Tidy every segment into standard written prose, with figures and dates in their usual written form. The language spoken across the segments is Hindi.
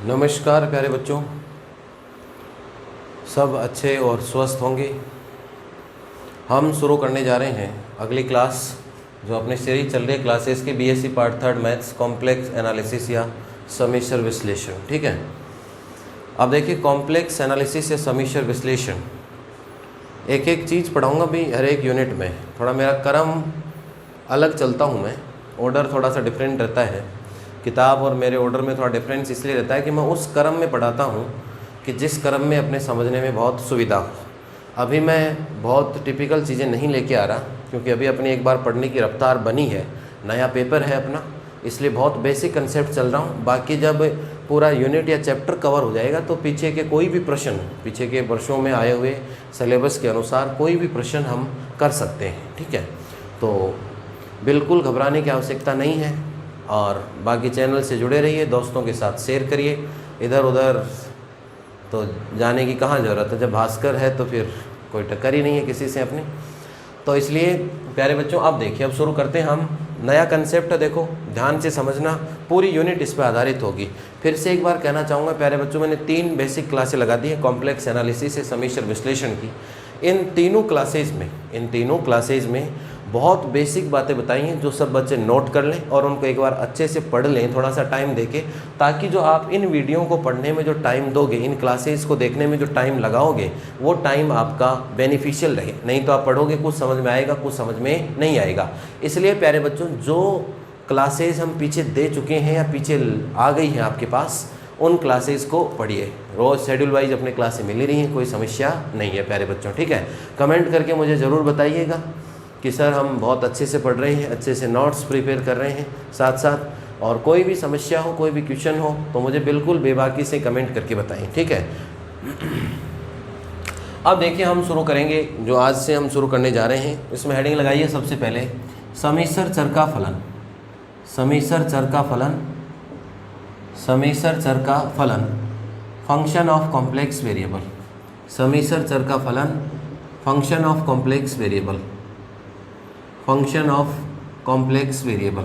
नमस्कार प्यारे बच्चों, सब अच्छे और स्वस्थ होंगे। हम शुरू करने जा रहे हैं अगली क्लास जो अपनी सीरीज चल रही है क्लासेस की BSc part 3 maths complex analysis या समीक्षर विश्लेषण। ठीक है, अब देखिए कॉम्प्लेक्स एनालिसिस या समीक्षर विश्लेषण एक एक चीज़ पढ़ाऊँगा भी हर एक यूनिट में। थोड़ा मेरा क्रम अलग चलता हूँ, मैं ऑर्डर थोड़ा सा डिफरेंट रहता है। किताब और मेरे ऑर्डर में थोड़ा डिफरेंस इसलिए रहता है कि मैं उस क्रम में पढ़ाता हूँ कि जिस क्रम में अपने समझने में बहुत सुविधा हो। अभी मैं बहुत टिपिकल चीज़ें नहीं लेके आ रहा क्योंकि अभी अपनी एक बार पढ़ने की रफ्तार बनी है, नया पेपर है अपना, इसलिए बहुत बेसिक कंसेप्ट चल रहा हूँ। बाकी जब पूरा यूनिट या चैप्टर कवर हो जाएगा तो पीछे के कोई भी प्रश्न, पीछे के वर्षों में आए हुए सिलेबस के अनुसार कोई भी प्रश्न हम कर सकते हैं। ठीक है, तो बिल्कुल घबराने की आवश्यकता नहीं है और बाकी चैनल से जुड़े रहिए, दोस्तों के साथ शेयर करिए। इधर उधर तो जाने की कहाँ ज़रूरत है, जब भास्कर है तो फिर कोई टक्कर ही नहीं है किसी से अपनी। तो इसलिए प्यारे बच्चों आप देखिए, अब शुरू करते हैं हम। नया कंसेप्ट है, देखो ध्यान से समझना, पूरी यूनिट इस पर आधारित होगी। फिर से एक बार कहना चाहूँगा प्यारे बच्चों, मैंने 3 बेसिक क्लासें लगा दी है कॉम्प्लेक्स एनालिसिस से समीक्षर विश्लेषण की। इन तीनों क्लासेज में बहुत बेसिक बातें बताई हैं जो सब बच्चे नोट कर लें और उनको एक बार अच्छे से पढ़ लें, थोड़ा सा टाइम देके, ताकि जो आप इन वीडियो को पढ़ने में जो टाइम दोगे, इन क्लासेस को देखने में जो टाइम लगाओगे, वो टाइम आपका बेनिफिशियल रहे। नहीं तो आप पढ़ोगे, कुछ समझ में आएगा, कुछ समझ में नहीं आएगा। इसलिए प्यारे बच्चों, जो क्लासेस हम पीछे दे चुके हैं या पीछे आ गई हैं आपके पास, उन क्लासेस को पढ़िए। रोज़ शेड्यूल वाइज अपने क्लासें मिल रही हैं, कोई समस्या नहीं है प्यारे बच्चों। ठीक है, कमेंट करके मुझे ज़रूर बताइएगा कि सर हम बहुत अच्छे से पढ़ रहे हैं, अच्छे से नोट्स प्रिपेयर कर रहे हैं साथ साथ, और कोई भी समस्या हो, कोई भी क्वेश्चन हो तो मुझे बिल्कुल बेबाकी से कमेंट करके बताएं। ठीक है, अब देखिए हम शुरू करेंगे, जो आज से हम शुरू करने जा रहे हैं इसमें हेडिंग लगाइए सबसे पहले समीक्षर चर का फलन। समीक्षर चर का फलन, समीक्षर चर का फलन, फंक्शन ऑफ कॉम्प्लेक्स वेरिएबल। समीक्षर चर का फलन, function of complex variable, function of complex variable,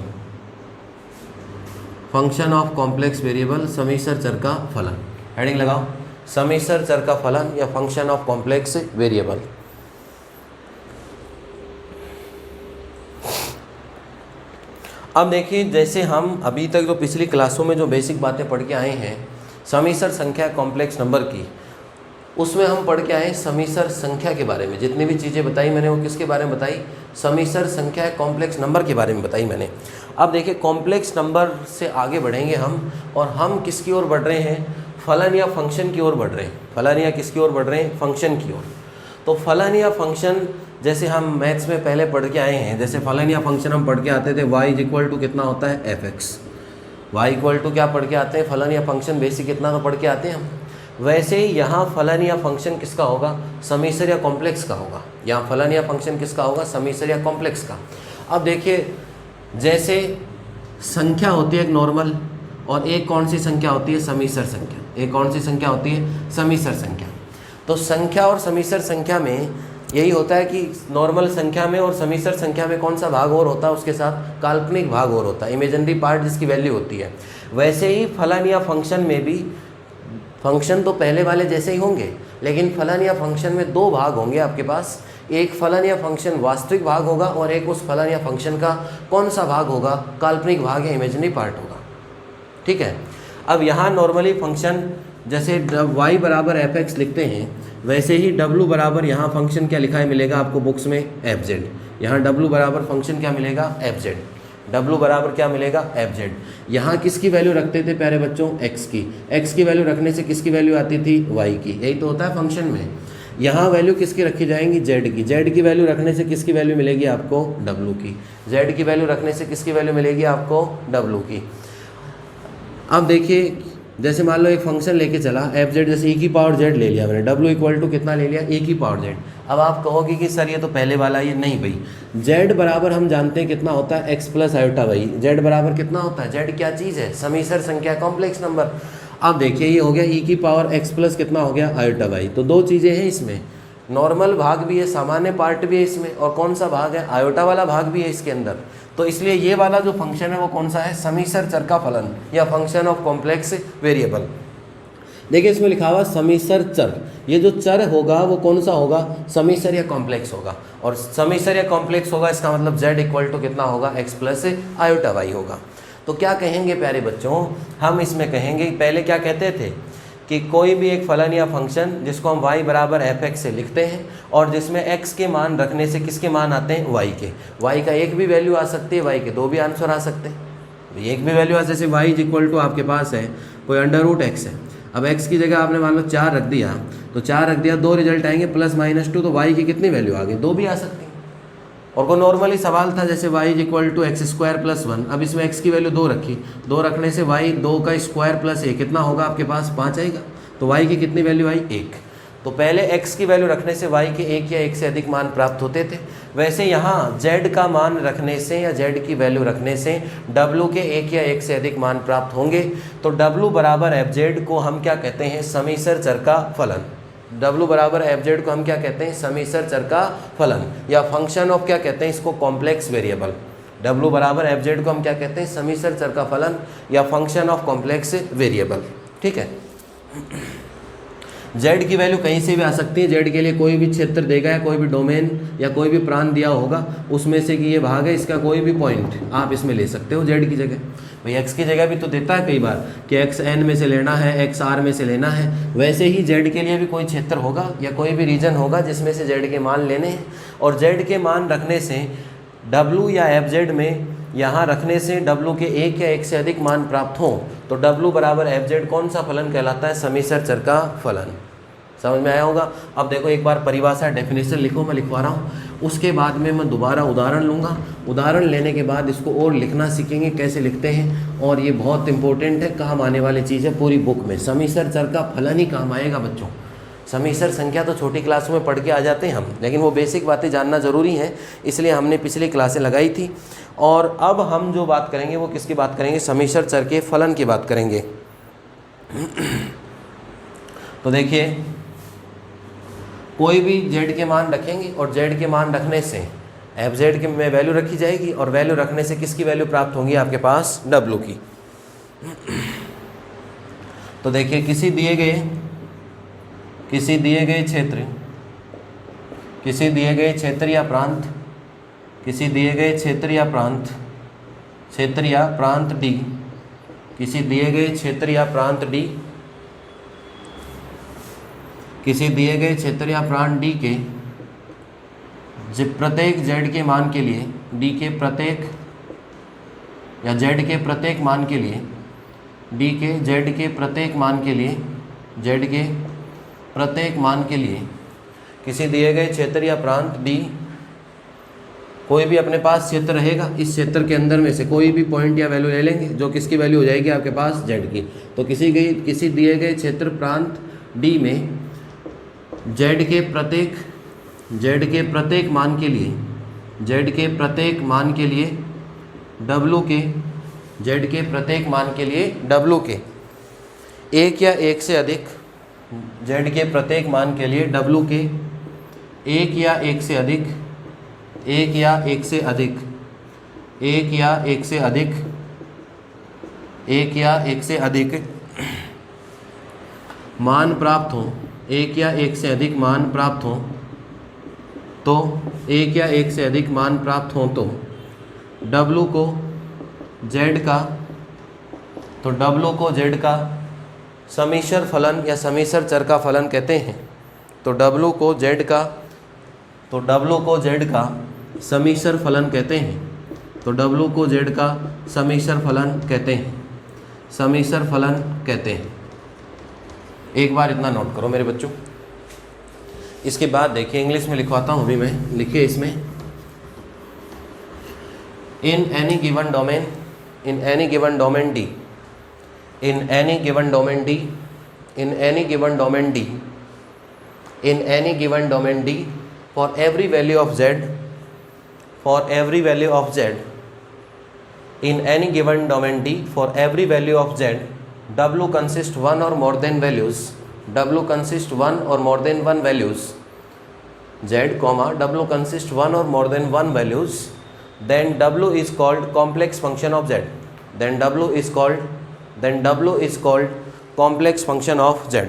function of complex variable, समीक्षर चर का फलन। हेडिंग लगाओ, समीक्षर चर का फलन या फंक्शन ऑफ कॉम्प्लेक्स वेरिएबल। अब देखिए, जैसे हम अभी तक जो पिछली क्लासों में जो बेसिक बातें पढ़ के आए हैं समीक्षर संख्या कॉम्प्लेक्स नंबर की, उसमें हम पढ़ के आए समीक्षर संख्या के बारे में। जितनी भी चीज़ें बताई मैंने वो किसके बारे में बताई, समीक्षर संख्या कॉम्प्लेक्स नंबर के बारे में बताई मैंने। अब देखिए कॉम्प्लेक्स नंबर से आगे बढ़ेंगे हम, और हम किसकी ओर बढ़ रहे हैं, फलन या फंक्शन की ओर बढ़ रहे हैं। फलन या किसकी ओर बढ़ रहे हैं, फंक्शन की ओर। तो फलन या फंक्शन जैसे हम मैथ्स में पहले पढ़ के आए हैं, जैसे फलन या फंक्शन हम पढ़ के आते थे y = कितना होता है fx, y = क्या पढ़ के आते हैं, फलन या फंक्शन बेसिक कितना तो पढ़ के आते हैं हम। वैसे ही यहाँ फलन या फंक्शन किसका होगा, समीक्षर या कॉम्प्लेक्स का होगा। यहाँ फलन या फंक्शन किसका होगा, समीक्षर या कॉम्प्लेक्स का। अब देखिए, जैसे संख्या होती है एक नॉर्मल, और एक कौन सी संख्या होती है, समीक्षर संख्या। एक कौन सी संख्या होती है, समीक्षर संख्या। तो संख्या और समीक्षर संख्या में यही होता है कि नॉर्मल संख्या में और समीक्षर संख्या में कौन सा भाग और होता है, उसके साथ काल्पनिक भाग और होता है, इमेजिनरी पार्ट जिसकी वैल्यू होती है। वैसे ही फलन या फंक्शन में भी, फंक्शन तो पहले वाले जैसे ही होंगे, लेकिन फलन या फंक्शन में 2 भाग होंगे आपके पास। एक फलन या फंक्शन वास्तविक भाग होगा और एक उस फलन या फंक्शन का कौन सा भाग होगा, काल्पनिक भाग या इमेजिनरी पार्ट होगा। ठीक है, अब यहाँ नॉर्मली फंक्शन जैसे y = fx लिखते हैं, वैसे ही w बराबर यहाँ फंक्शन क्या लिखा है मिलेगा आपको बुक्स में, fz। यहाँ w बराबर फंक्शन क्या मिलेगा, fz। w बराबर क्या मिलेगा, fz। यहाँ किसकी वैल्यू रखते थे प्यारे बच्चों, x की। x की वैल्यू रखने से किसकी वैल्यू आती थी, y की। यही तो होता है फंक्शन में। यहाँ वैल्यू किसकी रखी जाएंगी, z की। z की वैल्यू रखने से किसकी वैल्यू मिलेगी आपको, w की। z की वैल्यू रखने से किसकी वैल्यू मिलेगी आपको, w की। अब देखिए, जैसे मान लो एक फंक्शन लेके चला fz, जैसे e⁻z ले लिया मैंने, w = कितना ले लिया, e⁻z। अब आप कहोगे कि सर ये तो पहले वाला, ये नहीं भाई। z बराबर हम जानते हैं कितना होता है, x + i। z बराबर कितना होता है, z क्या चीज़ है, समीक्षर संख्या कॉम्प्लेक्स नंबर। अब देखिए ये हो गया e⁻x+ कितना हो गया, i। तो 2 चीज़ें हैं इसमें, नॉर्मल भाग भी है, सामान्य पार्ट भी है इसमें, और कौन सा भाग है, आयोटा वाला भाग भी है इसके अंदर। तो इसलिए ये वाला जो फंक्शन है वो कौन सा है, समीक्षर चर का फलन या फंक्शन ऑफ कॉम्प्लेक्स वेरिएबल। देखिए इसमें लिखा हुआ समीसर चर, ये जो चर होगा वो कौन सा होगा, समीसर या कॉम्प्लेक्स होगा। और समीसर या कॉम्प्लेक्स होगा इसका मतलब z इक्वल टू कितना होगा, x प्लस आयोटा y होगा। तो क्या कहेंगे प्यारे बच्चों, हम इसमें कहेंगे, पहले क्या कहते थे कि कोई भी एक फलन या फंक्शन जिसको हम y बराबर fx से लिखते हैं और जिसमें x के मान रखने से किसके मान आते हैं, y के। y का एक भी वैल्यू आ सकती है, y के दो भी आंसर आ सकते हैं। एक भी वैल्यू आ, जैसे y इज इक्वल टू आपके पास है कोई अंडर रूट x है, अब x की जगह आपने मान लो 4 रख दिया, तो 4 रख दिया, दो रिजल्ट आएंगे +-2, तो y की कितनी वैल्यू आ गई, दो भी आ सकती है। और कोई नॉर्मली सवाल था जैसे y is equal to x square plus 1, अब इसमें x की वैल्यू 2 रखी, 2 रखने से y 2 का स्क्वायर प्लस 1 कितना होगा आपके पास, 5 आएगा। तो y की कितनी वैल्यू आई, 1। तो पहले x की वैल्यू रखने से y के 1 या 1 से अधिक मान प्राप्त होते थे। वैसे यहाँ z का मान रखने से या z की वैल्यू रखने से w के 1 या 1 से अधिक मान प्राप्त होंगे। तो w बराबर fz को हम क्या कहते हैं, समीसर चर का फलन। w बराबर fz को हम क्या कहते हैं, समीसर चर का फलन, या फंक्शन ऑफ क्या कहते हैं इसको, कॉम्प्लेक्स वेरिएबल। w बराबर fz को हम क्या कहते हैं, समीसर चर का फलन या फंक्शन ऑफ कॉम्प्लेक्स वेरिएबल। ठीक है। z की वैल्यू कहीं से भी आ सकती है, z के लिए कोई भी क्षेत्र देगा या कोई भी डोमेन या कोई भी प्रांत दिया होगा, उसमें से कि ये भाग है, इसका कोई भी पॉइंट आप इसमें ले सकते हो z की जगह। भाई x की जगह भी तो देता है कई बार कि x n में से लेना है, x r में से लेना है, वैसे ही z के लिए भी कोई क्षेत्र होगा या कोई भी रीजन होगा जिसमें से z के मान लेने हैं। और z के मान रखने से w या fz में यहाँ रखने से w के 1 या 1 से अधिक मान प्राप्त हों, तो w बराबर fz कौन सा फलन कहलाता है, समीसर चर का फलन। समझ में आया होगा। अब देखो एक बार परिभाषा डेफिनेशन लिखो, मैं लिखवा रहा हूँ, उसके बाद में मैं दोबारा उदाहरण लूँगा। उदाहरण लेने के बाद इसको और लिखना सीखेंगे कैसे लिखते हैं, और ये बहुत इंपॉर्टेंट है, काम आने वाली चीज़ है पूरी बुक में। समीसर चर का फलन ही काम आएगा बच्चों। समीसर संख्या तो छोटी क्लासों में पढ़ के आ जाते हैं हम, लेकिन वो बेसिक बातें जानना ज़रूरी है, इसलिए हमने पिछली क्लासें लगाई थी। और अब हम जो बात करेंगे वो किसकी बात करेंगे, समीसर चर के फलन की बात करेंगे। तो देखिए कोई भी z के मान रखेंगे और z के मान रखने से fz के में वैल्यू रखी जाएगी, और वैल्यू रखने से किसकी वैल्यू प्राप्त होंगी आपके पास, w की। तो देखिए किसी दिए गए क्षेत्र, किसी दिए गए क्षेत्र या प्रांत, किसी दिए गए क्षेत्र या प्रांत d, किसी दिए गए क्षेत्र या प्रांत d, किसी दिए गए क्षेत्र या प्रांत d के प्रत्येक z के मान के लिए, d के प्रत्येक या z के प्रत्येक मान के लिए, d के z के प्रत्येक मान के लिए, z के प्रत्येक मान के लिए किसी दिए गए क्षेत्र या प्रांत d, कोई भी अपने पास क्षेत्र रहेगा, इस क्षेत्र के अंदर में से कोई भी पॉइंट या वैल्यू ले लेंगे जो किसकी वैल्यू हो जाएगी आपके पास z की। तो किसी दिए गए क्षेत्र प्रांत d में z के प्रत्येक मान के लिए, z के प्रत्येक मान के लिए w के, z के प्रत्येक मान के लिए w के 1 या 1 से अधिक, z के प्रत्येक मान के लिए w के 1 या 1 से अधिक, 1 या 1 से अधिक, 1 या 1 से अधिक, 1 या 1 से अधिक मान प्राप्त हो, 1 या 1 से अधिक मान प्राप्त हो, तो 1 या 1 से अधिक मान प्राप्त हो तो w को z का, तो w को z का समीसर फलन या समीसर चर का फलन कहते हैं। तो w को z का, तो w को z का समीसर फलन कहते हैं। तो w को z का समीसर फलन कहते हैं, समीसर फलन कहते हैं। एक बार इतना नोट करो मेरे बच्चों। इसके बाद देखिए इंग्लिश में लिखवाता हूँ अभी मैं, लिखिए इसमें, in any given domain, in any given domain D, in any given domain D, in any given domain D, in any given domain D, for every value of z, for every value of z, in any given domain D, for every value of z, w consists one or more than values, w consists one or more than one values, z comma w consists one or more than one values, then w is called complex function of z, then w is called complex function of z,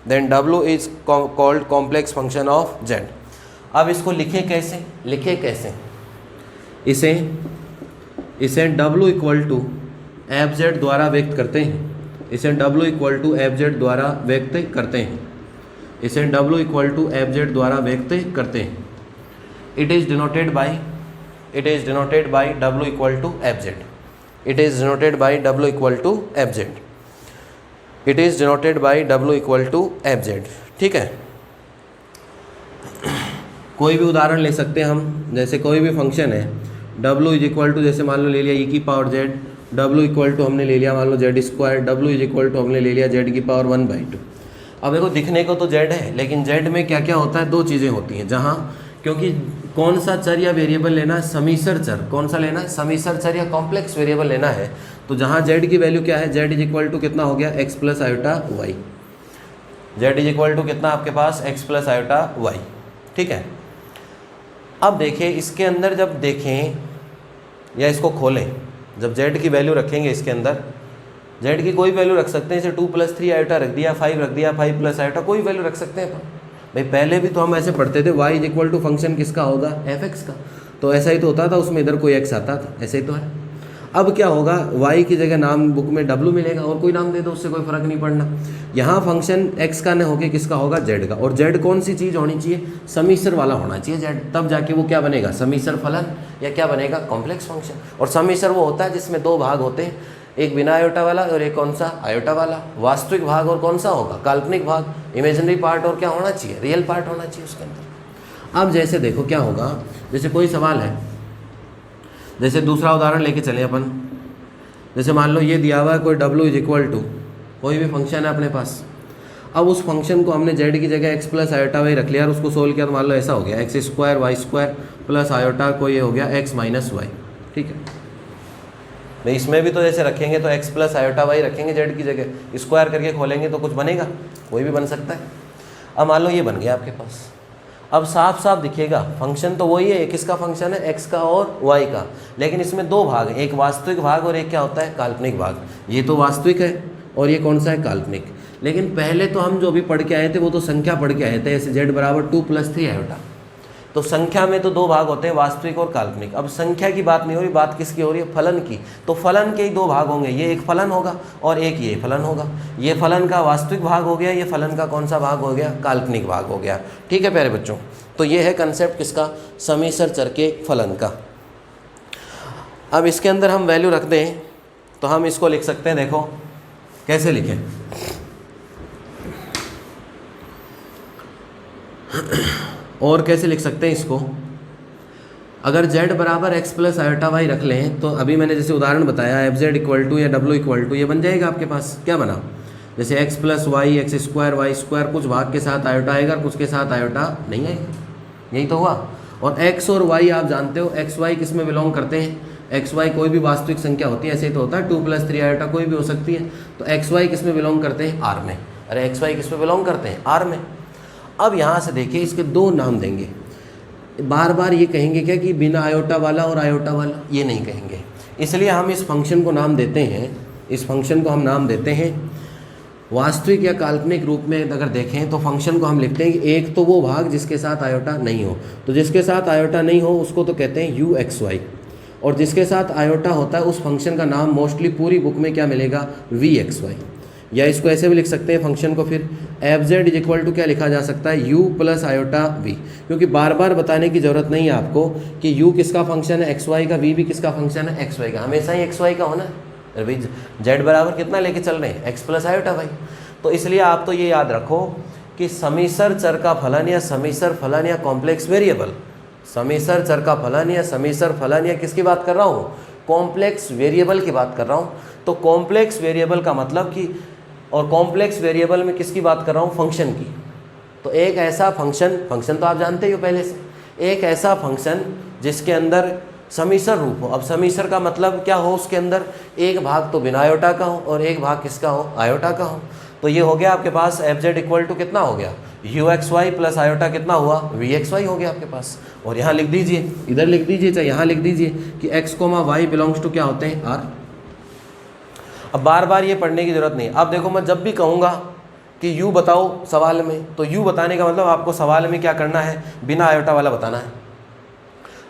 then w is called complex function of z. अब इसको लिखें कैसे, इसे w equal to F Z द्वारा व्यक्त करते हैं, it is denoted by w equal to F Z, ठीक है। कोई भी उदाहरण ले सकते हैं हम, जैसे कोई भी फंक्शन है w इज इक्वल टू, जैसे मान लो ले लिया e की power z, w equal to हमने ले लिया मान लो z square, w is equal to हमने ले लिया z की पावर 1/2। अब देखो दिखने को तो z है, लेकिन z में क्या क्या होता है, दो चीज़ें होती हैं, जहाँ क्योंकि कौन सा चर या वेरिएबल लेना है, समीसर चर, कौन सा लेना है, समीसर चर या कॉम्प्लेक्स वेरिएबल लेना है, तो जहाँ z की वैल्यू क्या है, z इज इक्वल टू कितना हो गया x plus iota Y, z is equal to कितना आपके पास x प्लस आयोटा वाई, ठीक है। अब देखिए इसके अंदर जब देखें या इसको खोलें, जब z की वैल्यू रखेंगे इसके अंदर, z की कोई वैल्यू रख सकते हैं, जैसे 2 + 3 आयोटा रख दिया, 5 रख दिया, 5 प्लस आयोटा, कोई वैल्यू रख सकते हैं। भाई पहले भी तो हम ऐसे पढ़ते थे, y is equal to function किसका होगा, f(x) का, तो ऐसा ही तो होता था, उसमें इधर कोई x आता था, ऐसे ही तो है। अब क्या होगा, y की जगह नाम बुक में w मिलेगा, और कोई नाम दे दो, उससे कोई फ़र्क नहीं पड़ना। यहाँ फंक्शन x का न होके किसका होगा, z का, और z कौन सी चीज़ होनी चाहिए, समीसर वाला होना चाहिए z, तब जाके वो क्या बनेगा, समीसर फलन, या क्या बनेगा, कॉम्प्लेक्स फंक्शन। और समीसर वो होता है जिसमें दो भाग होते हैं, एक बिना आयोटा वाला और एक कौन सा, आयोटा वाला, वास्तविक भाग और कौन सा होगा, काल्पनिक भाग, इमेजिनरी पार्ट, और क्या होना चाहिए, रियल पार्ट होना चाहिए उसके अंदर। अब जैसे देखो क्या होगा, जैसे कोई सवाल है, जैसे दूसरा उदाहरण लेके चले अपन, जैसे मान लो ये दिया हुआ है कोई w इज इक्वल टू, कोई भी फंक्शन है अपने पास, अब उस फंक्शन को हमने z की जगह x प्लस आयोटा वाई रख लिया, और उसको सोल्व किया तो मान लो ऐसा हो गया x square Y square plus iota को ये हो गया x माइनस वाई, ठीक है। भाई इसमें भी तो जैसे रखेंगे तो x प्लस आयोटा वाई रखेंगे z की जगह, स्क्वायर करके खोलेंगे तो कुछ बनेगा, कोई भी बन सकता है। अब मान लो ये बन गया आपके पास, अब साफ साफ दिखेगा फंक्शन तो वही है, किसका फंक्शन है, x का और y का, लेकिन इसमें दो भाग हैं, एक वास्तविक भाग और एक क्या होता है, काल्पनिक भाग। ये तो वास्तविक है और ये कौन सा है, काल्पनिक। लेकिन पहले तो हम जो भी पढ़ के आए थे वो तो संख्या पढ़ के आए थे, ऐसे z बराबर 2 + 3 आयोटा, तो संख्या में तो दो भाग होते हैं, वास्तविक और काल्पनिक। अब संख्या की बात नहीं हो रही, बात किसकी हो रही है, फलन की। तो फलन के ही दो भाग होंगे, ये एक फलन होगा और एक ये फलन होगा। ये फलन का वास्तविक भाग हो गया, ये फलन का कौन सा भाग हो गया, काल्पनिक भाग हो गया, ठीक है प्यारे बच्चों। तो ये है कंसेप्ट किसका, समीसर चर के फलन का। अब इसके अंदर हम वैल्यू रख दें तो हम इसको लिख सकते हैं, देखो कैसे लिखें, और कैसे लिख सकते हैं इसको, अगर z बराबर x प्लस आयोटा वाई रख लें तो अभी मैंने जैसे उदाहरण बताया एफ जेड इक्वल टू या w इक्वल टू, ये बन जाएगा आपके पास, क्या बना, जैसे x plus Y, X square Y square, कुछ भाग के साथ आयोटा आएगा, कुछ के साथ आयोटा नहीं आएगा, यही तो हुआ। और x और y आप जानते हो, एक्स वाई किस में बिलोंग करते हैं, एक्स वाई कोई भी वास्तविक संख्या होती है, ऐसे ही तो होता है, 2 + 3 आयोटा कोई भी हो सकती है, तो एक्स वाई किस में बिलोंग करते हैं, R में। अरे एक्स वाई किस में बिलोंग करते हैं, R में। अब यहाँ से देखिए इसके दो नाम देंगे, बार बार ये कहेंगे क्या कि बिना आयोटा वाला और आयोटा वाला, ये नहीं कहेंगे, इसलिए हम इस फंक्शन को नाम देते हैं, इस फंक्शन को हम नाम देते हैं वास्तविक या काल्पनिक रूप में। अगर देखें तो फंक्शन को हम लिखते हैं कि एक तो वो भाग जिसके साथ आयोटा नहीं हो, तो जिसके साथ आयोटा नहीं हो उसको तो कहते हैं u(x, y), और जिसके साथ आयोटा होता है उस फंक्शन का नाम मोस्टली पूरी बुक में क्या मिलेगा, v(x, y), या इसको ऐसे भी लिख सकते हैं फंक्शन को, फिर F Z is equal to क्या लिखा जा सकता है, u प्लस आयोटा v, क्योंकि बार बार बताने की ज़रूरत नहीं है आपको कि u किसका फंक्शन है, xy का, v भी किसका फंक्शन है, xy का, हमेशा ही xy का होना है। अरे भाई z बराबर कितना लेके चल रहे हैं, x प्लस आयोटा भाई, तो इसलिए आप तो ये याद रखो कि समीसर चर का फलन या समीसर फलन या कॉम्प्लेक्स वेरिएबल, समीसर चर का फलन या समीसर फलन या किसकी बात कर रहा हूँ, कॉम्प्लेक्स वेरिएबल की बात कर रहा हूँ। तो कॉम्प्लेक्स वेरिएबल का मतलब कि, और कॉम्प्लेक्स वेरिएबल में किसकी बात कर रहा हूँ, फंक्शन की। तो एक ऐसा फंक्शन तो आप जानते ही हो पहले से, एक ऐसा फंक्शन जिसके अंदर समीसर रूप हो। अब समीसर का मतलब क्या हो, उसके अंदर एक भाग तो बिना आयोटा का हो और एक भाग किसका हो, आयोटा का हो। तो ये हो गया आपके पास एफ जेड इक्वल टू कितना हो गया, u(x, y) प्लस आयोटा कितना हुआ, v(x, y) हो गया आपके पास। और यहाँ लिख दीजिए, इधर लिख दीजिए चाहे यहाँ लिख दीजिए कि x, y बिलोंग्स टू क्या होते हैं, R। अब बार बार ये पढ़ने की ज़रूरत नहीं। अब देखो मैं जब भी कहूँगा कि यू बताओ सवाल में, तो यू बताने का मतलब आपको सवाल में क्या करना है, बिना आयोटा वाला बताना है।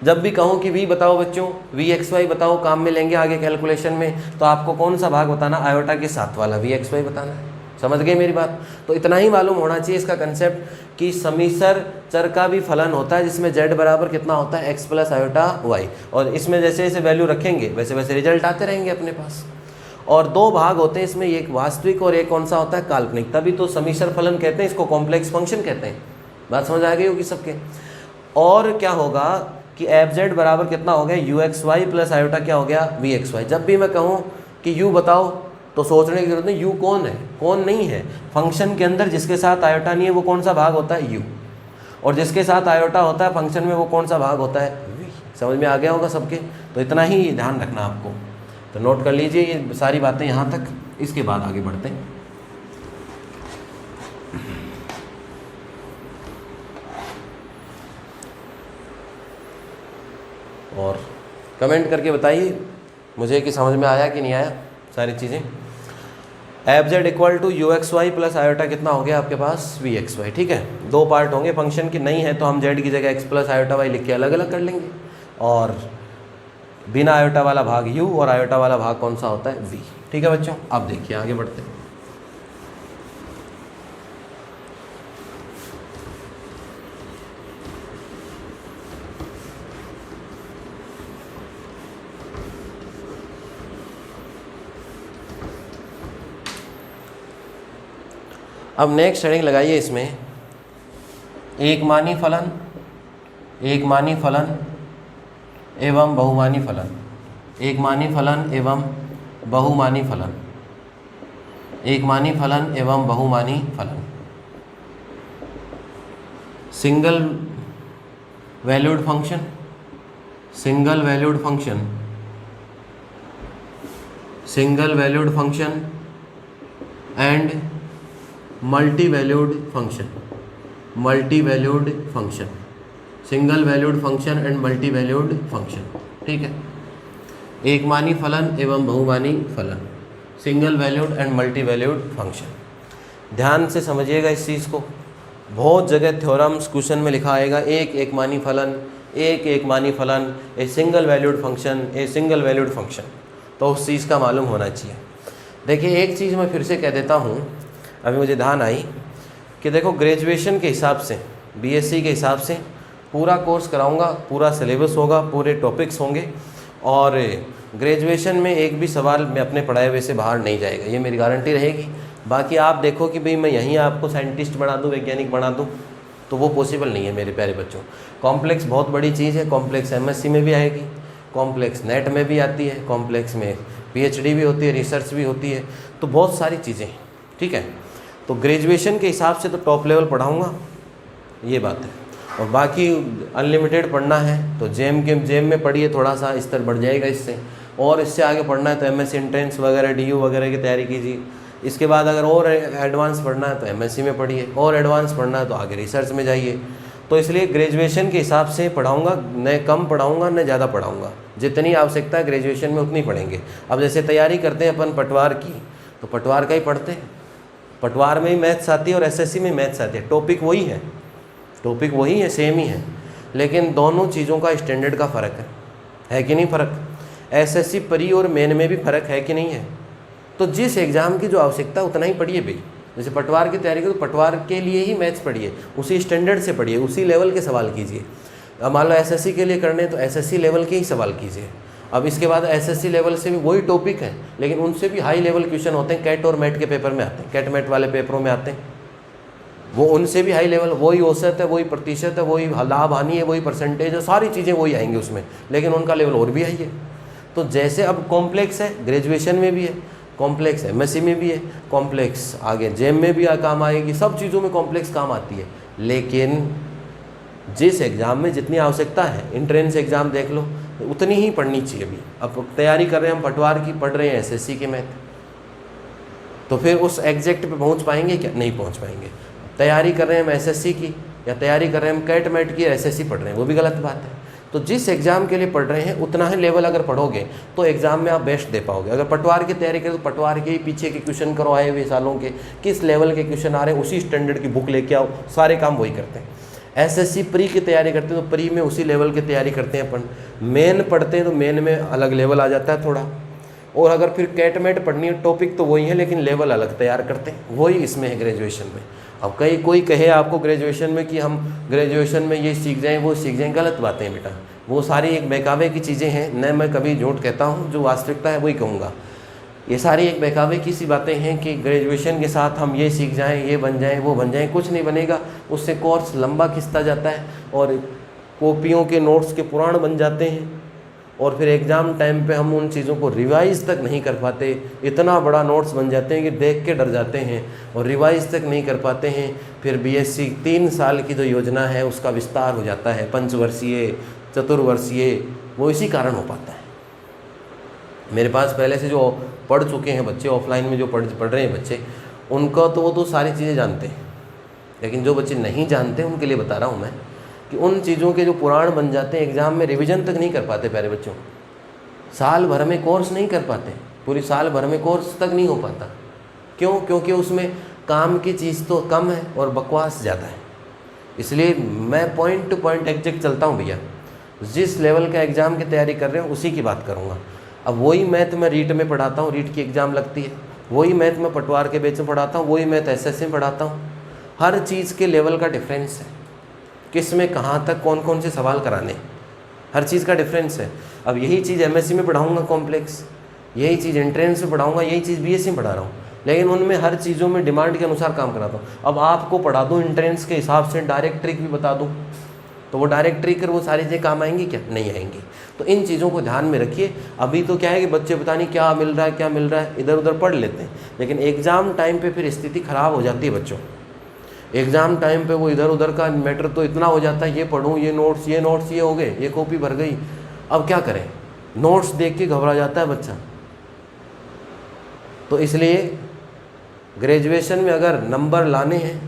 जब भी कहूँ कि वी बताओ बच्चों, वी एक्स वाई बताओ, काम में लेंगे आगे कैलकुलेशन में, तो आपको कौन सा भाग बताना, आयोटा के साथ वाला वी एक्स वाई बताना है। समझ गए मेरी बात? तो इतना ही मालूम होना चाहिए इसका कंसेप्ट कि समीसर चर का भी फलन होता है जिसमें z बराबर कितना होता है, x प्लस आयोटा y, और इसमें जैसे जैसे वैल्यू रखेंगे वैसे वैसे रिजल्ट आते रहेंगे अपने पास। और दो भाग होते हैं इसमें, एक वास्तविक और एक कौन सा होता है, काल्पनिक। तभी तो समीसर फलन कहते हैं, इसको कॉम्प्लेक्स फंक्शन कहते हैं। बात समझ आ गई होगी सबके। और क्या होगा कि एफ जेड बराबर कितना हो गया, U X Y plus iota क्या हो गया, वी एक्स वाई। जब भी मैं कहूँ कि यू बताओ तो सोचने की जरूरत नहीं, यू कौन है, कौन नहीं है। फंक्शन के अंदर जिसके साथ आयोटा नहीं है वो कौन सा भाग होता है, यू, और जिसके साथ आयोटा होता है फंक्शन में वो कौन सा भाग होता है, वी। समझ में आ गया होगा सबके? तो इतना ही ध्यान रखना आपको, तो नोट कर लीजिए ये सारी बातें यहाँ तक। इसके बाद आगे बढ़ते हैं। और कमेंट करके बताइए मुझे कि समझ में आया कि नहीं आया सारी चीज़ें। F Z equal to U X Y plus iota कितना हो गया आपके पास, वी एक्स वाई। ठीक है, दो पार्ट होंगे फंक्शन के, नहीं है तो हम जेड की जगह एक्स प्लस आयोटा वाई लिख के अलग अलग कर लेंगे, और बिना आयोटा वाला भाग यू और आयोटा वाला भाग कौन सा होता है, वी। ठीक है बच्चों, अब देखिए आगे बढ़ते हैं। अब नेक्स्ट हेडिंग लगाइए इसमें, एकमानी फलन, एकमानी फलन एवं बहुमानी फलन, एकमानी फलन एवं बहुमानी फलन, एकमानी फलन एवं बहुमानी फलन, single valued function, single valued function, single valued function and multi valued function, multi valued function, single valued function and multi valued function. ठीक है, एकमानी फलन एवं बहुमानी फलन, single valued and multi valued function. ध्यान से समझिएगा इस चीज़ को, बहुत जगह थ्योरम्स क्वेश्चन में लिखा आएगा, एक एकमानी फलन, एक एकमानी फलन, a single valued function, a single valued function, तो उस चीज़ का मालूम होना चाहिए। देखिए एक चीज़ मैं फिर से कह देता हूँ, अभी मुझे ध्यान आई कि देखो ग्रेजुएशन के हिसाब से, बीएससी के हिसाब से पूरा कोर्स कराऊंगा, पूरा सिलेबस होगा, पूरे टॉपिक्स होंगे, और ग्रेजुएशन में एक भी सवाल मैं अपने पढ़ाए हुए से बाहर नहीं जाएगा, ये मेरी गारंटी रहेगी। बाकी आप देखो कि भाई मैं यहीं आपको साइंटिस्ट बना दूँ, वैज्ञानिक बना दूँ, तो वो पॉसिबल नहीं है मेरे प्यारे बच्चों। कॉम्प्लेक्स बहुत बड़ी चीज़ है, कॉम्प्लेक्स एमएससी में भी आएगी, कॉम्प्लेक्स नेट में भी आती है, कॉम्प्लेक्स में पीएचडी भी होती है, रिसर्च भी होती है, तो बहुत सारी चीज़ें। ठीक है, तो ग्रेजुएशन के हिसाब से तो टॉप लेवल पढ़ाऊँगा, ये बात है। और बाकी अनलिमिटेड पढ़ना है तो जेम में पढ़िए, थोड़ा सा स्तर बढ़ जाएगा इससे, और इससे आगे पढ़ना है तो एमएससी एंट्रेंस वगैरह, डीयू वगैरह की तैयारी कीजिए। इसके बाद अगर और एडवांस पढ़ना है तो एमएससी में पढ़िए, और एडवांस पढ़ना है तो आगे रिसर्च में जाइए। तो इसलिए ग्रेजुएशन के हिसाब से पढ़ाऊँगा, न कम पढ़ाऊँगा न ज़्यादा पढ़ाऊँगा, जितनी आवश्यकता है ग्रेजुएशन में उतनी पढ़ेंगे। अब जैसे तैयारी करते हैं अपन पटवार की, तो पटवार का ही पढ़ते हैं, पटवार में ही मैथ्स आती है और एसएससी में मैथ्स आती है, टॉपिक वही है, टॉपिक वही है, सेम ही है, लेकिन दोनों चीज़ों का स्टैंडर्ड का फ़र्क है कि नहीं फ़र्क? एसएससी प्री और मेन में भी फ़र्क है कि नहीं है? तो जिस एग्ज़ाम की जो आवश्यकता उतना ही पढ़िए भाई। जैसे पटवार की तैयारी करो तो पटवार के लिए ही मैथ्स पढ़िए, उसी स्टैंडर्ड से पढ़िए, उसी लेवल के सवाल कीजिए। अब मान लो एसएससी के लिए करने तो एसएससी लेवल के ही सवाल कीजिए। अब इसके बाद एसएससी लेवल से भी वही टॉपिक है, लेकिन उनसे भी हाई लेवल क्वेश्चन होते हैं, कैट और मैट के पेपर में आते हैं, कैट मैट वाले पेपरों में आते हैं, वो उनसे भी हाई लेवल, वही औसत है, वही प्रतिशत है, वही लाभ हानि है, वही परसेंटेज है, सारी चीज़ें वही आएंगी उसमें, लेकिन उनका लेवल और भी हाई है। तो जैसे अब कॉम्प्लेक्स है, ग्रेजुएशन में भी है कॉम्प्लेक्स, एमएससी में भी है कॉम्प्लेक्स, आगे जेम में भी काम आएगी, सब चीज़ों में कॉम्प्लेक्स काम आती है। लेकिन जिस एग्ज़ाम में जितनी आवश्यकता है, एंट्रेंस एग्ज़ाम देख लो, उतनी ही पढ़नी चाहिए। अभी अब तैयारी कर रहे हैं हम पटवार की, पढ़ रहे हैं एसएससी के मैथ, तो फिर उस एग्जैक्ट पे पहुंच पाएंगे क्या? नहीं पहुंच पाएंगे। तैयारी कर रहे हैं हम एसएससी की, या तैयारी कर रहे हैं हम कैट मैट की, एसएससी पढ़ रहे हैं, वो भी गलत बात है। तो जिस एग्ज़ाम के लिए पढ़ रहे हैं उतना ही लेवल अगर पढ़ोगे तो एग्ज़ाम में आप बेस्ट दे पाओगे। अगर पटवार की तैयारी करें तो पटवार के ही पीछे के क्वेश्चन करो, आए हुए सालों के किस लेवल के क्वेश्चन आ रहे हैं उसी स्टैंडर्ड की बुक लेके आओ, सारे काम वही करते हैं। एसएससी प्री की तैयारी करते हैं तो प्री में उसी लेवल की तैयारी करते हैं अपन। मेन पढ़ते हैं तो मेन में अलग लेवल आ जाता है थोड़ा, और अगर फिर कैट मैट पढ़नी है टॉपिक तो वही है लेकिन लेवल अलग तैयार करते हैं, वही इसमें है ग्रेजुएशन में। अब कोई कहे आपको ग्रेजुएशन में कि हम ग्रेजुएशन में ये सीख जाएं वो सीख जाएं, गलत बातें हैं बेटा। वो सारी एक बहकावे की चीज़ें हैं, न मैं कभी झूठ कहता हूँ, जो वास्तविकता है वही कहूँगा। ये सारी एक बहकावे की सी बातें हैं कि ग्रेजुएशन के साथ हम ये सीख जाएं, ये बन जाएं, वो बन जाएं, कुछ नहीं बनेगा। उससे कोर्स लंबा खिंचता जाता है और कॉपियों के नोट्स के पुराण बन जाते हैं, और फिर एग्ज़ाम टाइम पे हम उन चीज़ों को रिवाइज़ तक नहीं कर पाते। इतना बड़ा नोट्स बन जाते हैं कि देख के डर जाते हैं और रिवाइज़ तक नहीं कर पाते हैं। फिर बीएससी 3 साल की जो योजना है उसका विस्तार हो जाता है, पंचवर्षीय, चतुर्वर्षीय, वो इसी कारण हो पाता है। मेरे पास पहले से जो पढ़ चुके हैं बच्चे, ऑफलाइन में जो पढ़ रहे हैं बच्चे, उनका तो वो तो सारी चीज़ें जानते हैं, लेकिन जो बच्चे नहीं जानते उनके लिए बता रहा हूँ मैं कि उन चीज़ों के जो पुराण बन जाते हैं एग्ज़ाम में रिवीजन तक नहीं कर पाते प्यारे बच्चों। साल भर में कोर्स नहीं कर पाते, पूरी साल भर में कोर्स तक नहीं हो पाता। क्यों? क्योंकि उसमें काम की चीज़ तो कम है और बकवास ज़्यादा है। इसलिए मैं पॉइंट टू पॉइंट एग्जैक्ट चलता हूँ भैया। जिस लेवल का एग्ज़ाम की तैयारी कर रहे हो उसी की बात करूँगा। अब वही मैथ मैं रीट में पढ़ाता हूँ, रीट की एग्ज़ाम लगती है, वही मैथ मैं पटवार के बेच में पढ़ाता हूँ, वही मैथ एसएससी में पढ़ाता हूँ। हर चीज़ के लेवल का डिफरेंस है, किस में कहाँ तक कौन कौन से सवाल कराने, हर चीज़ का डिफरेंस है। अब यही चीज़ एमएससी में पढ़ाऊँगा कॉम्प्लेक्स, यही चीज़ एंट्रेंस में पढ़ाऊँगा, यही चीज़ बीएससी में पढ़ा रहा हूँ, लेकिन उनमें हर चीज़ों में डिमांड के अनुसार काम कराता हूँ। अब आपको पढ़ा दूँ एंट्रेंस के हिसाब से, डायरेक्ट ट्रिक भी बता दूँ, तो वो डायरेक्ट ट्रिक वो सारी चीज़ें काम आएंगी क्या? नहीं आएंगी। तो इन चीज़ों को ध्यान में रखिए। अभी तो क्या है कि बच्चे पता नहीं क्या मिल रहा है क्या मिल रहा है, इधर उधर पढ़ लेते हैं, लेकिन एग्ज़ाम टाइम पे फिर स्थिति ख़राब हो जाती है बच्चों। एग्ज़ाम टाइम पे वो इधर उधर का मैटर तो इतना हो जाता है, ये पढ़ूँ, ये नोट्स ये हो गए, ये कॉपी भर गई, अब क्या करें? नोट्स देख के घबरा जाता है बच्चा। तो इसलिए ग्रेजुएशन में अगर नंबर लाने हैं,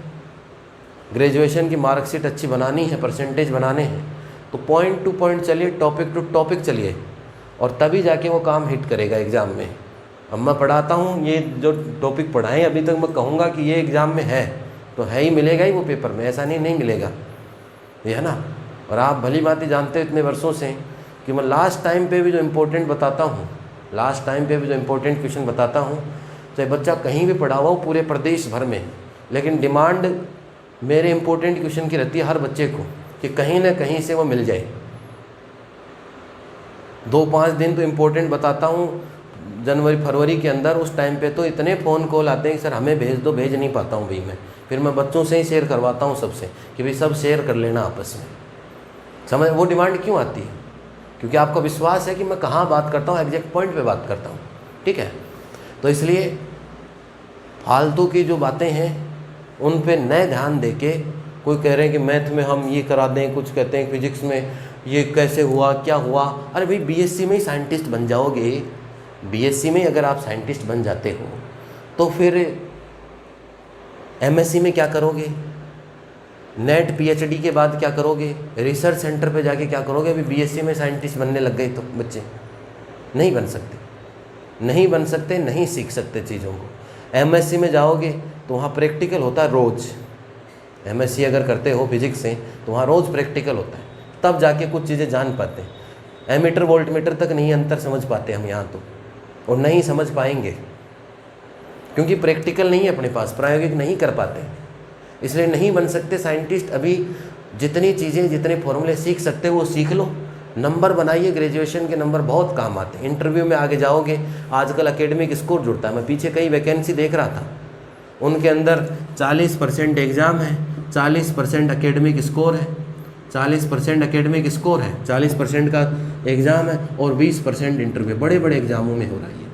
ग्रेजुएशन की मार्कशीट अच्छी बनानी है, परसेंटेज बनाने हैं, तो पॉइंट टू पॉइंट चलिए, टॉपिक टू टॉपिक चलिए, और तभी जाके वो काम हिट करेगा एग्ज़ाम में। अब मैं पढ़ाता हूँ, ये जो टॉपिक पढ़ाएं अभी तक मैं कहूँगा कि ये एग्ज़ाम में है तो है ही, मिलेगा ही वो पेपर में, ऐसा नहीं मिलेगा, ये है ना। और आप भली बात जानते हो इतने वर्षों से कि मैं लास्ट टाइम पे भी जो इम्पोर्टेंट बताता हूँ, लास्ट टाइम पे भी जो इम्पोर्टेंट क्वेश्चन बताता हूँ, चाहे बच्चा कहीं भी पढ़ा हुआ हो पूरे प्रदेश भर में, लेकिन डिमांड मेरे इम्पोर्टेंट क्वेश्चन की रहती है हर बच्चे को कि कहीं ना कहीं से वो मिल जाए। 2-5 दिन तो इम्पोर्टेंट बताता हूँ जनवरी फरवरी के अंदर, उस टाइम पे तो इतने फ़ोन कॉल आते हैं कि सर हमें भेज दो, भेज नहीं पाता हूँ भाई मैं। फिर मैं बच्चों से ही शेयर करवाता हूँ सबसे कि भाई सब शेयर कर लेना आपस में। समझ? वो डिमांड क्यों आती है? क्योंकि आपको विश्वास है कि मैं कहाँ बात करता हूँ, एग्जैक्ट पॉइंट पे बात करता हूँ, ठीक है। तो इसलिए फालतू की जो बातें हैं उन पे नए ध्यान दे के, कोई कह रहे हैं कि मैथ में हम ये करा दें, कुछ कहते हैं फिजिक्स में ये कैसे हुआ क्या हुआ। अरे भाई बीएससी में ही साइंटिस्ट बन जाओगे, बीएससी में अगर आप साइंटिस्ट बन जाते हो तो फिर एमएससी में क्या करोगे? नेट पीएचडी के बाद क्या करोगे? रिसर्च सेंटर पे जाके क्या करोगे? अभी बीएससी में साइंटिस्ट बनने लग गए तो बच्चे नहीं बन सकते, नहीं बन सकते, नहीं सीख सकते चीज़ों को। एमएससी में जाओगे तो वहाँ प्रैक्टिकल होता है रोज़। एमएससी अगर करते हो फिजिक्स से तो वहाँ रोज़ प्रैक्टिकल होता है, तब जाके कुछ चीज़ें जान पाते हैं। एमीटर वोल्टमीटर तक नहीं अंतर समझ पाते हम यहाँ तो, और नहीं समझ पाएंगे क्योंकि प्रैक्टिकल नहीं है अपने पास, प्रायोगिक नहीं कर पाते, इसलिए नहीं बन सकते साइंटिस्ट। अभी जितनी चीज़ें जितने फॉर्मूले सीख सकते हो वो सीख लो, नंबर बनाइए। ग्रेजुएशन के नंबर बहुत काम आते हैं, इंटरव्यू में आगे जाओगे। आजकल एकेडमिक स्कोर जुड़ता है, मैं पीछे कई वैकेंसी देख रहा था, उनके अंदर 40% एग्ज़ाम है, 40% एकेडमिक स्कोर है, 40% एकेडमिक स्कोर है, 40% का एग्ज़ाम है और 20% इंटरव्यू। बड़े बड़े एग्ज़ामों में हो रहा है ये।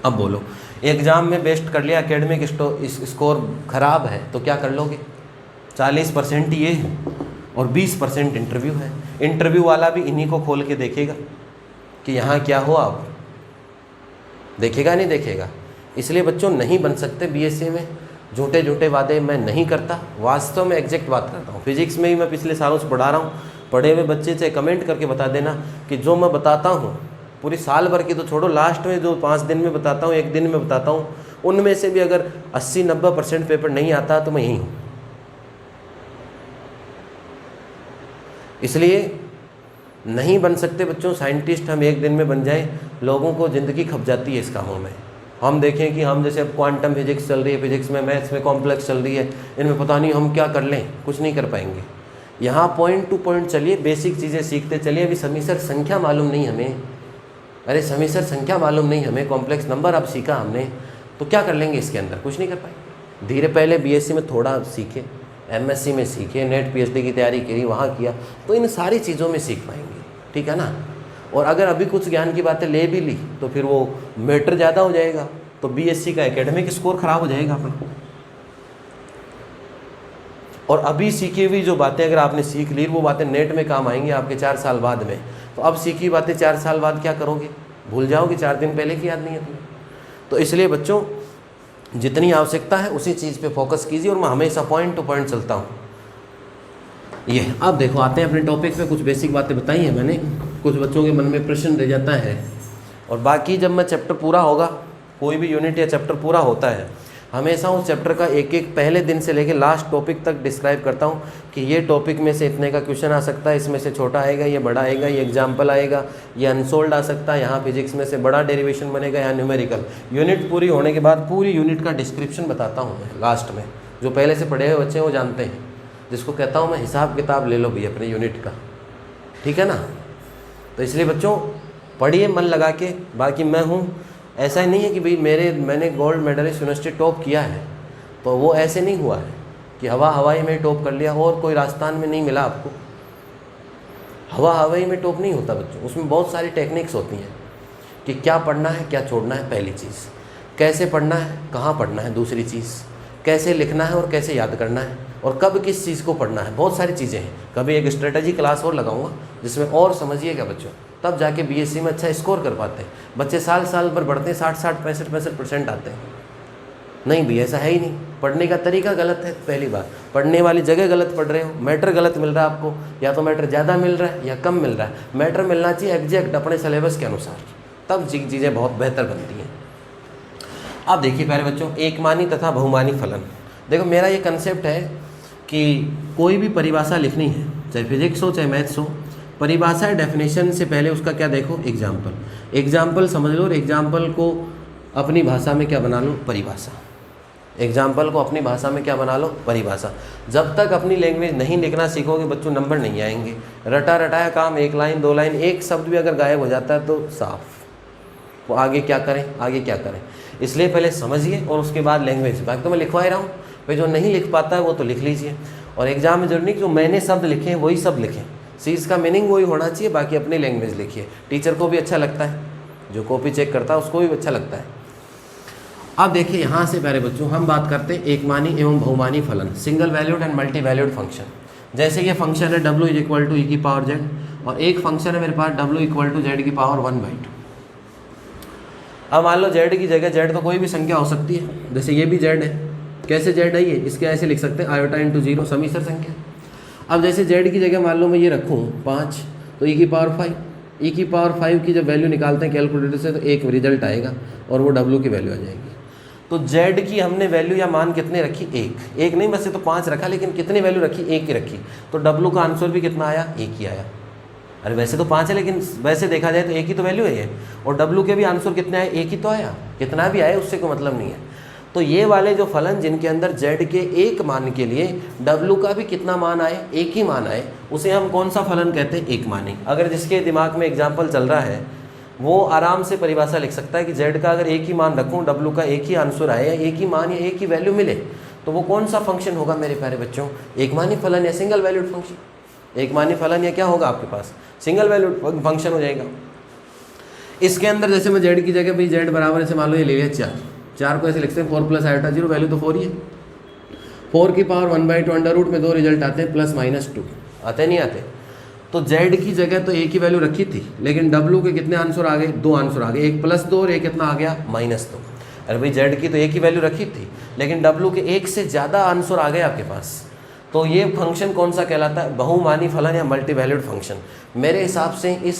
अब बोलो, एग्ज़ाम में बेस्ट कर लिया, एकेडमिक स्कोर ख़राब है तो क्या कर लोगे? 40% ये है और 20% इंटरव्यू है। इंटरव्यू वाला भी इन्हीं को खोल के देखेगा कि यहाँ क्या हो, आप देखेगा नहीं देखेगा। इसलिए बच्चों नहीं बन सकते बीएससी में, झूठे झूठे वादे मैं नहीं करता, वास्तव में एग्जैक्ट बात करता हूँ। फिजिक्स में ही मैं पिछले सालों से पढ़ा रहा हूँ, पढ़े हुए बच्चे से कमेंट करके बता देना कि जो मैं बताता हूँ पूरी साल भर की तो छोड़ो, लास्ट में जो 5 दिन में बताता हूँ, 1 दिन में बताता हूँ, उनमें से भी अगर 80-90% पेपर नहीं आता तो मैं यहीं हूँ। इसलिए नहीं बन सकते बच्चों साइंटिस्ट हम 1 दिन में बन जाएं, लोगों को ज़िंदगी खप जाती है इस कामों में। हम देखें कि हम जैसे अब क्वांटम फिजिक्स चल रही है, फिजिक्स में, मैथ्स में कॉम्प्लेक्स चल रही है, इनमें पता नहीं हम क्या कर लें, कुछ नहीं कर पाएंगे। यहाँ पॉइंट टू पॉइंट चलिए, बेसिक चीज़ें सीखते चलिए। अभी समीसर संख्या मालूम नहीं हमें, अरे समीसर संख्या मालूम नहीं हमें, कॉम्प्लेक्स नंबर अब सीखा हमने, तो क्या कर लेंगे इसके अंदर, कुछ नहीं कर पाएंगे। धीरे पहले बीएससी में थोड़ा सीखे, एमएससी में सीखे, नेट पीएचडी की तैयारी करी, वहाँ किया, तो इन सारी चीज़ों में सीख पाएंगे, ठीक है ना। और अगर अभी कुछ ज्ञान की बातें ले भी ली तो फिर वो मैटर ज़्यादा हो जाएगा, तो बीएससी का एकेडमिक स्कोर खराब हो जाएगा अपना। और अभी सीखी हुई जो बातें अगर आपने सीख ली, वो बातें नेट में काम आएंगी आपके 4 साल बाद में। तो अब सीखी बातें 4 साल बाद क्या करोगे, भूल जाओगे, 4 दिन पहले की याद नहीं है तुम्हें। तो इसलिए बच्चों जितनी आवश्यकता है उसी चीज़ पे फोकस कीजिए, और मैं हमेशा पॉइंट टू पॉइंट चलता हूँ। ये अब देखो आते हैं अपने टॉपिक पे। कुछ बेसिक बातें बताई हैं मैंने, कुछ बच्चों के मन में प्रश्न रह जाता है, और बाकी जब मैं चैप्टर पूरा होगा, कोई भी यूनिट या चैप्टर पूरा होता है, हमेशा उस चैप्टर का एक एक पहले दिन से लेकर लास्ट टॉपिक तक डिस्क्राइब करता हूँ कि ये टॉपिक में से इतने का क्वेश्चन आ सकता है, इसमें से छोटा आएगा, ये बड़ा आएगा, ये एग्जाम्पल आएगा, ये अनसोल्ड आ सकता है, यहाँ फिजिक्स में से बड़ा डेरिवेशन बनेगा, यहाँ न्यूमेरिकल। यूनिट पूरी होने के बाद पूरी यूनिट का डिस्क्रिप्शन बताता हूँ मैं लास्ट में। जो पहले से पढ़े हुए बच्चे वो जानते हैं, जिसको कहता हूँ मैं हिसाब किताब ले लो भैया अपने यूनिट का, ठीक है ना। तो इसलिए बच्चों पढ़िए मन लगा के। बाकी मैं हूँ, ऐसा ही नहीं है कि भाई मैंने गोल्ड मेडलिस्ट यूनिवर्सिटी टॉप किया है, तो वो ऐसे नहीं हुआ है कि हवाई में टॉप कर लिया और कोई राजस्थान में नहीं मिला आपको। हवाई में टॉप नहीं होता बच्चों, उसमें बहुत सारी टेक्निक्स होती हैं कि क्या पढ़ना है, क्या छोड़ना है, पहली चीज़ कैसे पढ़ना है, कहाँ पढ़ना है, दूसरी चीज़ कैसे लिखना है और कैसे याद करना है, और कब किस चीज़ को पढ़ना है। बहुत सारी चीज़ें हैं। कभी एक स्ट्रेटजी क्लास और लगाऊंगा जिसमें और समझिएगा बच्चों, तब जाके बीएससी में अच्छा स्कोर कर पाते हैं बच्चे। साल भर बढ़ते हैं, 60 65% आते हैं। नहीं भी ऐसा है ही नहीं, पढ़ने का तरीका गलत है। पहली बात, पढ़ने वाली जगह गलत पढ़ रहे हो, मैटर गलत मिल रहा है आपको, या तो मैटर ज़्यादा मिल रहा है या कम मिल रहा है। मैटर मिलना चाहिए एग्जैक्ट अपने सिलेबस के अनुसार, तब चीज़ें बहुत बेहतर बनती हैं। अब देखिए प्यारे बच्चों, एकमानी तथा बहुमानी फलन। देखो मेरा ये कंसेप्ट है कि कोई भी परिभाषा लिखनी है, चाहे फिजिक्स हो चाहे मैथ्स हो, परिभाषा डेफिनेशन से पहले उसका क्या देखो, एग्जाम्पल समझ लो, और एग्जाम्पल को अपनी भाषा में क्या बना लो, परिभाषा। एग्जाम्पल को अपनी भाषा में क्या बना लो, परिभाषा। जब तक अपनी लैंग्वेज नहीं लिखना सीखोगे बच्चों, नंबर नहीं आएंगे। रटाया काम, 1 लाइन 2 लाइन, एक शब्द भी अगर गायब हो जाता है तो साफ, वो आगे क्या करें। इसलिए पहले समझिए और उसके बाद लैंग्वेज। बाकी तो मैं लिखवा ही रहा हूँ भाई, जो नहीं लिख पाता है वो तो लिख लीजिए। और एग्जाम में जरूरी नहीं जो मैंने शब्द लिखे हैं वही सब लिखें, चीज़ का मीनिंग वही होना चाहिए, बाकी अपनी लैंग्वेज लिखिए। टीचर को भी अच्छा लगता है, जो कॉपी चेक करता है उसको भी अच्छा लगता है। अब देखिए यहाँ से प्यारे बच्चों हम बात करते हैं एकमानी एवं बहुमानी फलन, single valued and multi valued function. जैसे ये फंक्शन है w = e⁻z, और एक फंक्शन है मेरे पास w = z⁻1/2। अब मान लो z की जगह, z तो कोई भी संख्या हो सकती है, जैसे ये भी z है। कैसे z है ये, इसके ऐसे लिख सकते हैं i/0 समीसर संख्या। अब जैसे z की जगह मान लो मैं ये रखूँ 5, तो e⁻5 की जब वैल्यू निकालते हैं कैलकुलेटर से तो एक रिजल्ट आएगा और वो w की वैल्यू आ जाएगी। तो z की हमने वैल्यू या मान कितने रखी, एक नहीं, वैसे तो 5 रखा, लेकिन कितनी वैल्यू रखी, 1 ही रखी। तो w का आंसर भी कितना आया, 1 ही आया। अरे वैसे तो 5 है, लेकिन वैसे देखा जाए तो 1 ही तो वैल्यू है ये, और w के भी आंसर कितने आए, 1 ही तो आया। कितना भी आए उससे कोई मतलब नहीं है। तो ये वाले जो फलन जिनके अंदर z के एक मान के लिए w का भी कितना मान आए, 1 ही मान आए, उसे हम कौन सा फलन कहते हैं, एकमानी। अगर जिसके दिमाग में एग्जाम्पल चल रहा है वो आराम से परिभाषा लिख सकता है कि z का अगर 1 ही मान रखूँ, w का 1 ही आंसर आए, या 1 ही मान या 1 ही वैल्यू मिले, तो वो कौन सा फंक्शन होगा मेरे प्यारे बच्चों, एकमानी फलन या सिंगल वैल्यूड फंक्शन। एकमानी फलन या क्या होगा आपके पास, सिंगल वैल्यूड फंक्शन हो जाएगा। इसके अंदर जैसे मैं z की जगह भाई z बराबर ऐसे मान लो ये ले लिया 4 को ऐसे लिखते हैं 4 + i/0, वैल्यू तो 4 ही है। 4 की पावर 1/2 अंडर रूट में 2 रिजल्ट आते हैं, +-2 आते नहीं आते। तो z की जगह तो 1 ही वैल्यू रखी थी, लेकिन w के कितने आंसर आ गए, 2 आंसर आ गए, एक +2 और एक कितना आ गया, -2। अरे भाई z की तो 1 ही वैल्यू रखी थी, लेकिन w के 1 से ज़्यादा आंसर आ गए आपके पास, तो ये फंक्शन कौन सा कहलाता है, बहुमानी फलन या मल्टी वैल्यूड फंक्शन। मेरे हिसाब से इस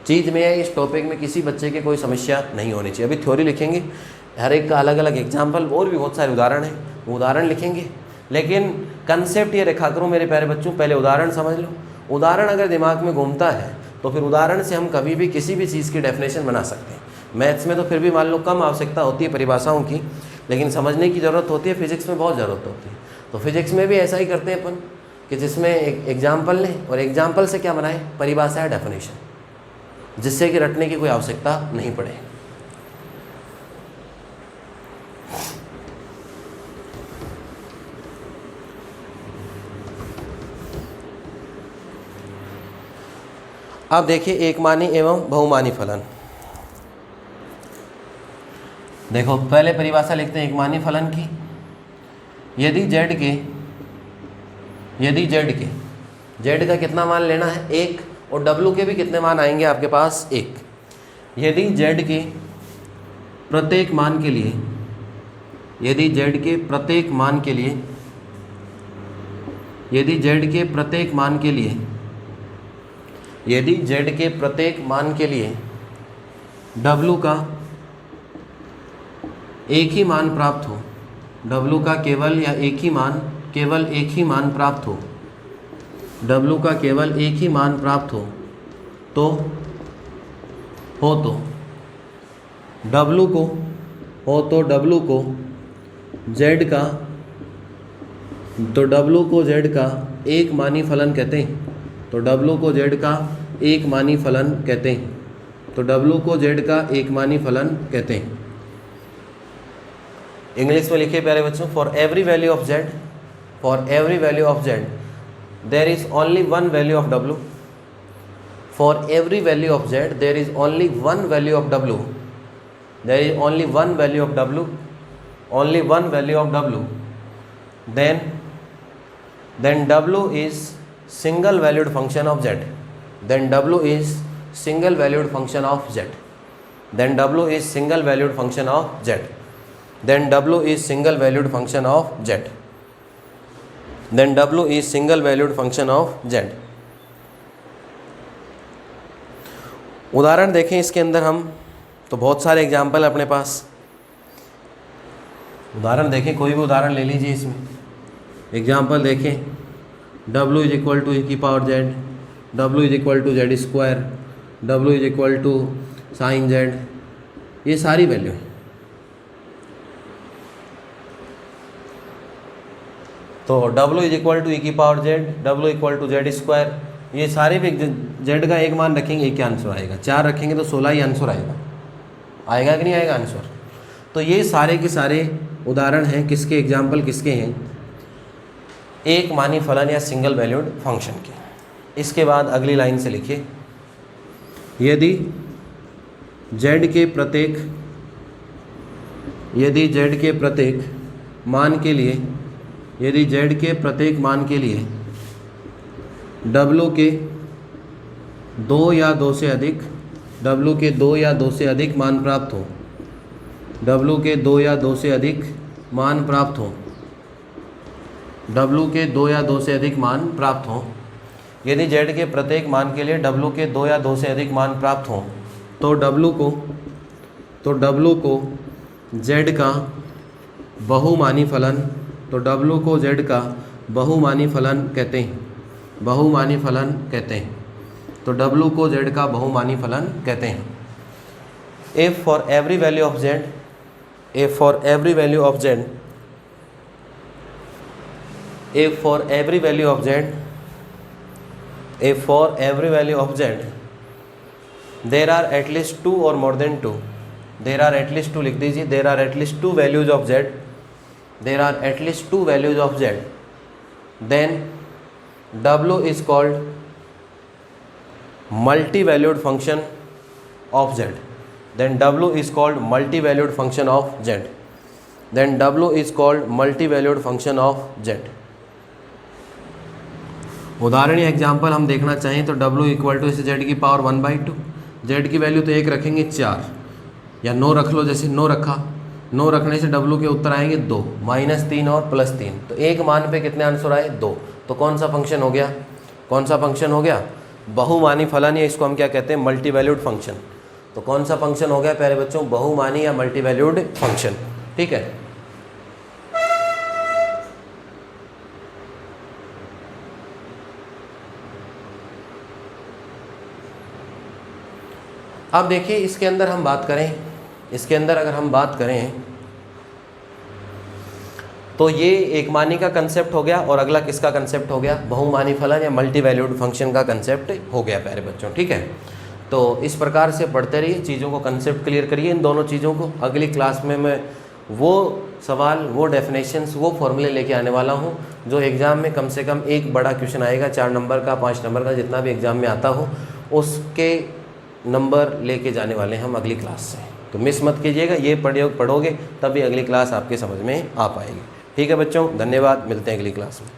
चीज़ में या इस टॉपिक में किसी बच्चे की कोई समस्या नहीं होनी चाहिए। अभी थ्योरी लिखेंगे, हर एक का अलग अलग एग्जाम्पल और भी बहुत सारे उदाहरण हैं, वो उदाहरण लिखेंगे, लेकिन कंसेप्ट ये रखा करो मेरे प्यारे बच्चों, पहले उदाहरण समझ लो। उदाहरण अगर दिमाग में घूमता है तो फिर उदाहरण से हम कभी भी किसी भी चीज़ की डेफिनेशन बना सकते हैं। मैथ्स में तो फिर भी मान लो कम आवश्यकता होती है परिभाषाओं की, लेकिन समझने की ज़रूरत होती है, फिजिक्स में बहुत ज़रूरत होती है। तो फिजिक्स में भी ऐसा ही करते हैं अपन कि जिसमें एक एग्जाम्पल लें और एग्जाम्पल से क्या बनाएं, परिभाषा या डेफिनेशन, जिससे कि रटने की कोई आवश्यकता नहीं पड़े। अब देखिए एकमानी एवं बहुमानी फलन। देखो पहले परिभाषा लिखते हैं एकमानी फलन की। यदि z का कितना मान लेना है, 1, और w के भी कितने मान आएंगे आपके पास, 1। यदि z के प्रत्येक मान के लिए, यदि z के प्रत्येक मान के लिए, यदि z के प्रत्येक मान के लिए, यदि z के प्रत्येक मान के लिए w का एक ही मान प्राप्त हो, w का केवल या एक ही मान, केवल एक ही मान प्राप्त हो, w का केवल एक ही मान प्राप्त हो तो w को z का, तो w को z का एक मानी फलन कहते हैं। तो w को z का एक मानी फलन कहते हैं। तो w को z का एक मानी फलन कहते हैं। इंग्लिश में लिखिए प्यारे बच्चों, for every value of z, for every value of z there is only one value of w, for every value of z there is only one value of w, there is only one value of w, only one value of w, then w is single valued function of z, then w is single valued function of z, then w is single valued function of z, then w is single valued function of z, then w is single valued function of z। उदाहरण देखें इसके अंदर हम, तो बहुत सारे एग्जाम्पल अपने पास। उदाहरण देखें, कोई भी उदाहरण ले लीजिए इसमें। एग्जाम्पल देखें, w is equal to e की power z, w is equal to z square, w is equal to sine z, ये सारी वैल्यू है। तो w is equal to e की power z, w equal to z square, ये सारे भी z का एक मान रखेंगे, एक ही आंसर आएगा। 4 रखेंगे तो 16 ही आंसर आएगा। आएगा कि नहीं आएगा आंसर? तो ये सारे के सारे उदाहरण हैं, किसके एग्जाम्पल किसके हैं, एक मानी फलन या सिंगल वैल्यूड फंक्शन के। इसके बाद अगली लाइन से लिखिए, यदि z के प्रत्येक, यदि z के प्रत्येक मान के लिए, यदि z के प्रत्येक मान के लिए w के 2 या 2 से अधिक, w के 2 या 2 से अधिक मान प्राप्त हो, w के 2 या 2 से अधिक मान प्राप्त हो, w के 2 या 2 से अधिक मान प्राप्त हो, यदि z के प्रत्येक मान के लिए w के 2 या 2 से अधिक मान प्राप्त हो तो w को z का बहुमानी फलन, तो w को z का बहुमानी फलन कहते हैं, बहुमानी फलन कहते हैं। तो w को z का बहुमानी फलन कहते हैं। if for every value of z, if for every value of z, if for every value of z, if for every value of z there are at least 2 or more than 2, there are at least 2 लिख दीजिए, there are at least 2 values of z, there are at least 2 values of z, then w is called multi-valued function of z, then w is called multi-valued function of z, then w is called multi-valued function of z। उदाहरण या एग्जाम्पल हम देखना चाहें तो w इक्वल टू इसे z की पावर 1/2, z की वैल्यू तो 1 रखेंगे 4 या 9 रख लो, जैसे 9 रखा, 9 रखने से W के उत्तर आएंगे 2, -3 और +3, तो एक मान पे कितने आंसर आए 2। तो कौन सा फंक्शन हो गया, कौन सा फंक्शन हो गया, बहुमानी फलन, या इसको हम क्या कहते हैं, मल्टी वैल्यूड फंक्शन। तो कौन सा फंक्शन हो गया प्यारे बच्चों, बहुमानी या मल्टी वैल्यूड फंक्शन। ठीक है, अब देखिए इसके अंदर हम बात करें, इसके अंदर अगर हम बात करें तो ये एक मानी का कंसेप्ट हो गया, और अगला किसका कंसेप्ट हो गया, बहुमानी फलन या मल्टी वैल्यूड फंक्शन का कंसेप्ट हो गया प्यारे बच्चों। ठीक है, तो इस प्रकार से पढ़ते रहिए, चीज़ों को कंसेप्ट क्लियर करिए इन दोनों चीज़ों को। अगली क्लास में मैं वो सवाल, वो डेफिनेशंस, वो फॉर्मूले लेके आने वाला हूँ जो एग्ज़ाम में कम से कम एक बड़ा क्वेश्चन आएगा, 4 नंबर का, 5 नंबर का, जितना भी एग्ज़ाम में आता हो, उसके नंबर लेके जाने वाले हैं हम अगली क्लास से। तो मिस मत कीजिएगा, ये पढ़ोगे तभी अगली क्लास आपके समझ में आ पाएगी। ठीक है बच्चों, धन्यवाद, मिलते हैं अगली क्लास में।